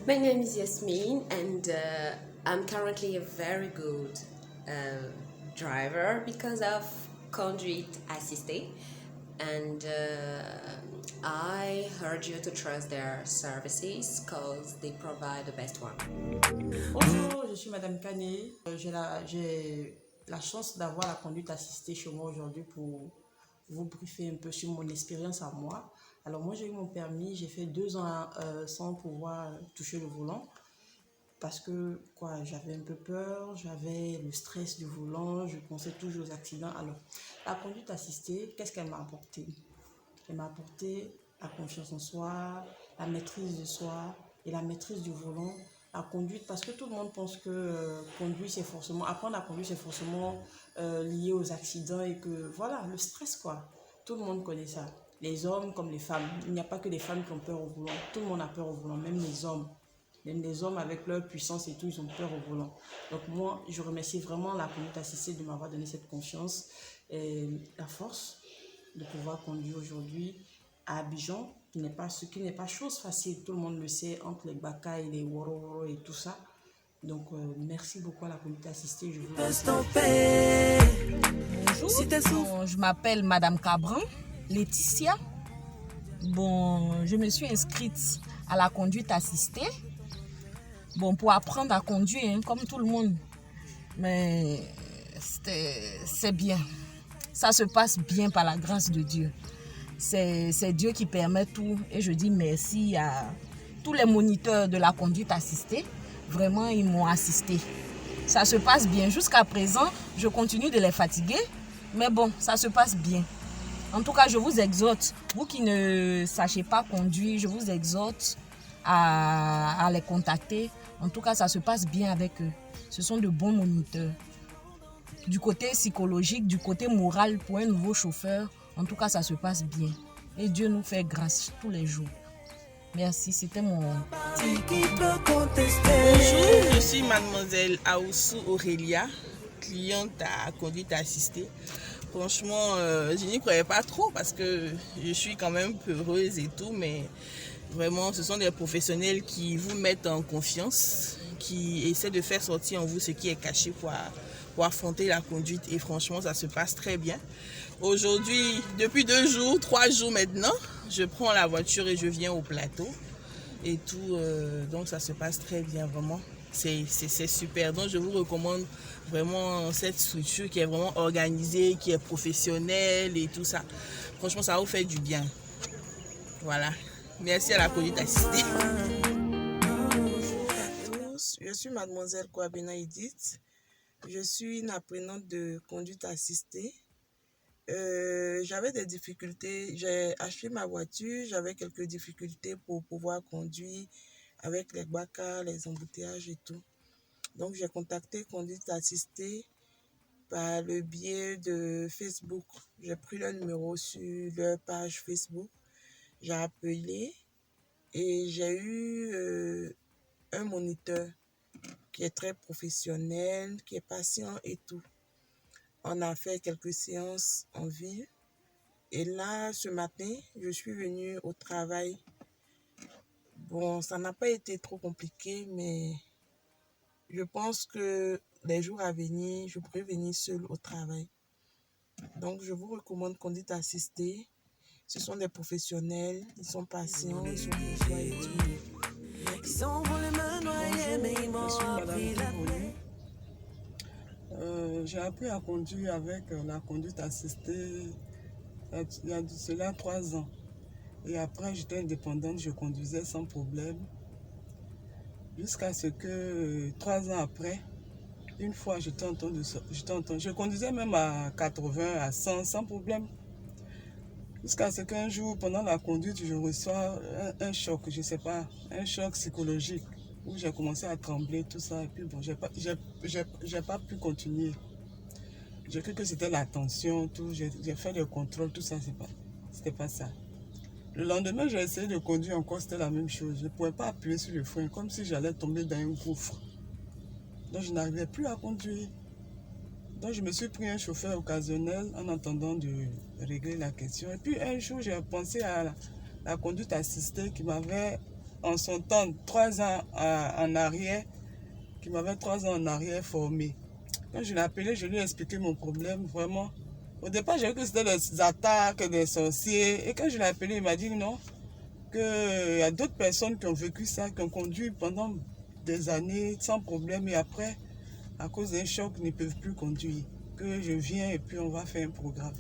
My name is Yasmin, and I'm currently a very good driver because of Conduit Assisté. And I urge you to trust their services because they provide the best one. Bonjour, je suis Madame Canet. J'ai la chance d'avoir la conduite assistée chez moi aujourd'hui pour vous briefer un peu sur mon expérience à moi. Alors moi j'ai eu mon permis, j'ai fait 2 ans sans pouvoir toucher le volant parce que quoi, j'avais un peu peur, j'avais le stress du volant, je pensais toujours aux accidents. Alors la conduite assistée, qu'est-ce qu'elle m'a apporté? Elle m'a apporté la confiance en soi, la maîtrise de soi et la maîtrise du volant, la conduite, parce que tout le monde pense que conduire, c'est forcément, apprendre à conduire, c'est forcément lié aux accidents et que, voilà, le stress, quoi. Tout le monde connaît ça. Les hommes comme les femmes. Il n'y a pas que les femmes qui ont peur au volant. Tout le monde a peur au volant, même les hommes. Même les hommes avec leur puissance et tout, ils ont peur au volant. Donc moi, je remercie vraiment la conduite assistée de m'avoir donné cette confiance et la force de pouvoir conduire aujourd'hui à Abidjan, ce qui n'est pas chose facile, tout le monde le sait, entre les bakailles, les woro et tout ça. Donc, merci beaucoup à la communauté assistée. Je vous Bonjour, bon, je m'appelle Madame Cabran, Laetitia. Bon, je me suis inscrite à la conduite assistée. Bon, pour apprendre à conduire, hein, comme tout le monde. Mais c'est bien. Ça se passe bien par la grâce de Dieu. C'est Dieu qui permet tout. Et je dis merci à tous les moniteurs de la conduite assistée. Vraiment, ils m'ont assisté. Ça se passe bien. Jusqu'à présent, je continue de les fatiguer. Mais bon, ça se passe bien. En tout cas, je vous exhorte, vous qui ne sachez pas conduire, je vous exhorte à les contacter. En tout cas, ça se passe bien avec eux. Ce sont de bons moniteurs. Du côté psychologique, du côté moral, pour un nouveau chauffeur, en tout cas, ça se passe bien. Et Dieu nous fait grâce tous les jours. Merci, c'était mon... Bonjour, je suis mademoiselle Aoussou Aurélia, cliente à conduite assistée. Franchement, je n'y croyais pas trop parce que je suis quand même peureuse et tout, mais vraiment, ce sont des professionnels qui vous mettent en confiance, qui essaient de faire sortir en vous ce qui est caché pour affronter la conduite. Et franchement, ça se passe très bien. Aujourd'hui, depuis 2 jours, 3 jours maintenant, je prends la voiture et je viens au plateau. Et tout, donc ça se passe très bien, vraiment. C'est super. Donc je vous recommande vraiment cette structure qui est vraiment organisée, qui est professionnelle et tout ça. Franchement, ça vous fait du bien. Voilà. Merci à la conduite assistée. Je suis mademoiselle Kouabena Edith. Je suis une apprenante de conduite assistée. J'avais des difficultés. J'ai acheté ma voiture, j'avais quelques difficultés pour pouvoir conduire avec les bacas, les embouteillages et tout. Donc j'ai contacté Conduite Assistée par le biais de Facebook. J'ai pris le numéro sur leur page Facebook. J'ai appelé et j'ai eu un moniteur qui est très professionnel, qui est patient et tout. On a fait quelques séances en ville. Et là, ce matin, je suis venue au travail. Bon, ça n'a pas été trop compliqué, mais je pense que les jours à venir, je pourrais venir seule au travail. Donc, je vous recommande Conduite Assistée. Ce sont des professionnels, ils sont patients, ils sont courtois et tout. Bonjour, je suis Madame Kiboli. J'ai appris à conduire avec la conduite assistée il y a de cela 3 ans. Et après, j'étais indépendante, je conduisais sans problème. Jusqu'à ce que 3 ans après, une fois, je conduisais même à 80, à 100, sans problème. Jusqu'à ce qu'un jour, pendant la conduite, je reçois un choc, je ne sais pas, un choc psychologique, où j'ai commencé à trembler, tout ça. Et puis bon, j'ai pas pu continuer. J'ai cru que c'était la tension, tout. J'ai fait le contrôle, tout ça, c'était pas ça. Le lendemain, j'ai essayé de conduire encore, c'était la même chose. Je ne pouvais pas appuyer sur le frein, comme si j'allais tomber dans un gouffre. Donc, je n'arrivais plus à conduire. Donc, je me suis pris un chauffeur occasionnel en attendant de régler la question. Et puis, un jour, j'ai pensé à la conduite assistée qui m'avait en son temps 3 ans en arrière, qui m'avait 3 ans en arrière formé. Quand je l'ai appelé, je lui ai expliqué mon problème, vraiment. Au départ, j'ai vu que c'était des attaques, des sorciers. Et quand je l'ai appelé, il m'a dit non, qu'il y a d'autres personnes qui ont vécu ça, qui ont conduit pendant des années sans problème. Et après, à cause d'un choc, ne peuvent plus conduire. Que je viens et puis on va faire un programme.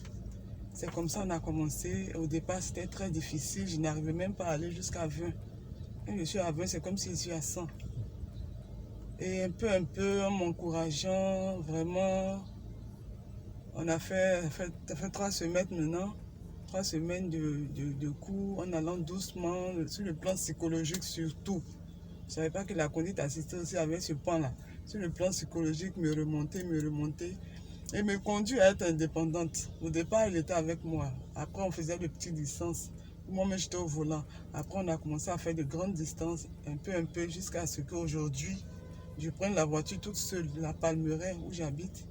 C'est comme ça qu'on a commencé. Au départ, c'était très difficile. Je n'arrivais même pas à aller jusqu'à 20. Quand je suis à 20, c'est comme si je suis à 100. Et un peu, en m'encourageant, vraiment, on a fait 3 semaines maintenant. 3 semaines de cours, en allant doucement, sur le plan psychologique surtout. Je ne savais pas que la conduite assistée aussi avait ce point-là. Sur le plan psychologique, me remonter. Et me conduire à être indépendante. Au départ, il était avec moi. Après, on faisait de petites distances. Moi-même, j'étais au volant. Après, on a commencé à faire de grandes distances, un peu, jusqu'à ce qu'aujourd'hui, je prenne la voiture toute seule de la Palmeraie où j'habite,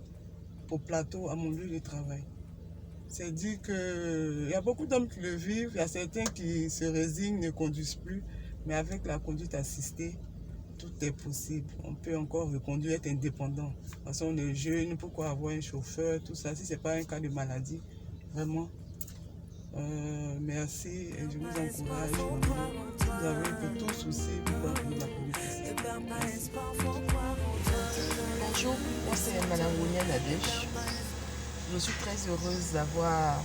pour Plateau, à mon lieu de travail. C'est dit qu'il y a beaucoup d'hommes qui le vivent. Il y a certains qui se résignent, ne conduisent plus. Mais avec la conduite assistée, tout est possible. On peut encore reconduire, être indépendant. De toute façon, on est jeune, pourquoi avoir un chauffeur, tout ça, si ce n'est pas un cas de maladie. Vraiment, merci et je vous encourage. Vous avez un peu tout souci pour la conduite assistée. Bonjour, moi c'est Madame Rounia Nadèche. Je suis très heureuse d'avoir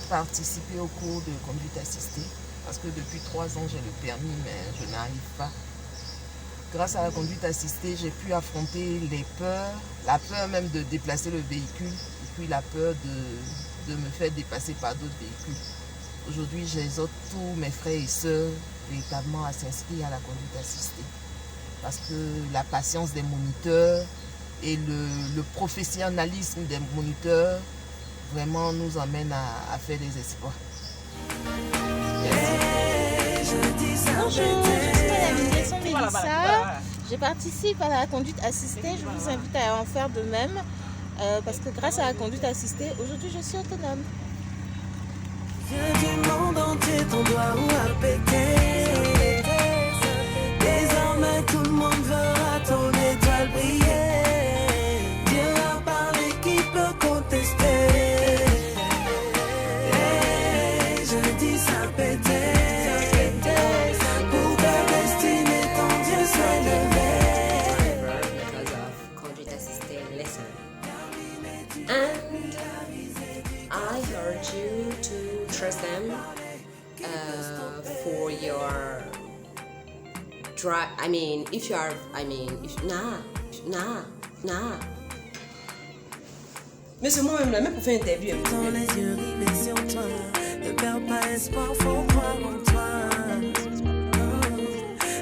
participé au cours de conduite assistée parce que depuis 3 ans j'ai le permis mais je n'arrive pas. Grâce à la conduite assistée, j'ai pu affronter les peurs, la peur même de déplacer le véhicule et puis la peur de me faire dépasser par d'autres véhicules. Aujourd'hui, j'exhorte tous mes frères et sœurs véritablement à s'inscrire à la conduite assistée parce que la patience des moniteurs et le professionnalisme des moniteurs vraiment nous emmène à faire des exploits. Bonjour, je suis Madame Mélissa. Je participe à la conduite assistée. Je vous invite à en faire de même parce que grâce à la conduite assistée, aujourd'hui je suis autonome. Viens du monde entier, ton doigt ou à péter. Désormais tout le monde verra ton étoile briller. Dieu a parlé, qui peut contester? Hey, je dis ça péter. Pour ta destinée, ton Dieu s'est levé. Because of conduit assisted lesson. And I heard you to trust them for your drive. I mean, if you are, I mean, if, nah. Mais c'est moi-même là, même pour faire une interview. Dans les yeux rivés sur toi, ne perds pas espoir, faut croire en toi.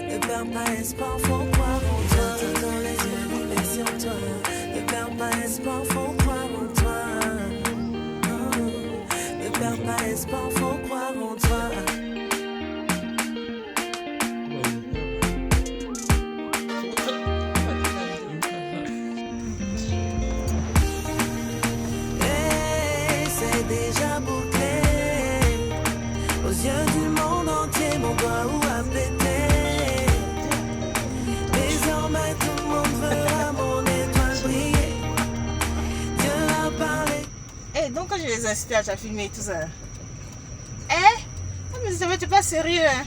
Ne perds pas espoir, faut croire en toi. Dans les yeux rivés sur toi, ne perds pas espoir, faut croire en toi. Ne perds pas espoir, faut croire en toi. Hey, c'est déjà bouclé. Aux yeux du monde entier, mon doigt où a pété. Désormais tout le monde verra mon étoile briller. Dieu a parlé. Et donc quand je les incitais à filmer tout ça. Mais ça va, t'es pas sérieux hein?